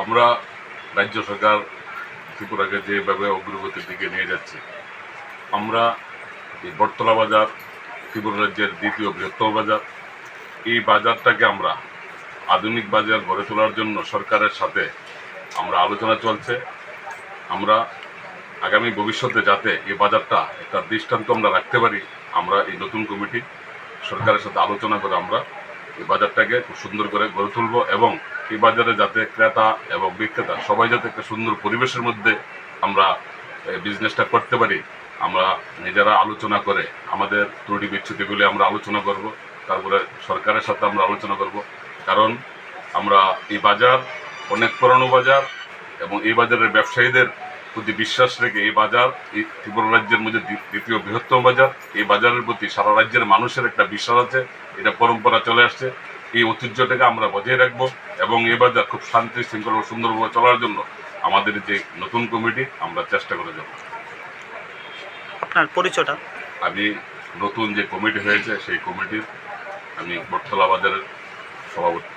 আমরা রাজ্য সরকার ত্রিপুরাকে যেভাবে অগ্রগতির দিকে নিয়ে যাচ্ছে, আমরা এই বটতলা বাজার ত্রিপুরা রাজ্যের দ্বিতীয় বৃহত্তম বাজার, এই বাজারটাকে আমরা আধুনিক বাজার গড়ে তোলার জন্য সরকারের সাথে আমরা আলোচনা চলছে। আমরা আগামী ভবিষ্যতে যাতে এই বাজারটা একটা দৃষ্টান্ত আমরা রাখতে পারি, আমরা এই নতুন কমিটি সরকারের সাথে আলোচনা করে আমরা এই বাজারটাকে খুব সুন্দর করে গড়ে তুলব এবং এই বাজারে যাতে ক্রেতা এবং বিক্রেতা সবাই যাতে একটা সুন্দর পরিবেশের মধ্যে আমরা বিজনেসটা করতে পারি, আমরা নিজেরা আলোচনা করে আমাদের ত্রুটি বিচ্ছুতিগুলি আমরা আলোচনা করব, তারপরে সরকারের সাথে আমরা আলোচনা করব। কারণ আমরা এই বাজার অনেক পুরানো বাজার এবং এই বাজারের ব্যবসায়ীদের প্রতি বিশ্বাস রেখে এই বাজার এই ত্রিপুরা রাজ্যের মধ্যে দ্বিতীয় বৃহত্তম বাজার, এই বাজারের প্রতি সারা রাজ্যের মানুষের একটা বিশ্বাস আছে, এটা পরম্পরা চলে আসছে। এই ঐতিহ্যটাকে আমরা বজায় রাখবো এবং এই বাজার খুব শান্তি শৃঙ্খলা ও সুন্দরভাবে চলার জন্য আমাদের যে নতুন কমিটি আমরা চেষ্টা করে যাব। আপনার পরিচয়টা? আমি নতুন যে কমিটি হয়েছে সেই কমিটির আমি বটতলা বাজারের সভাপতি।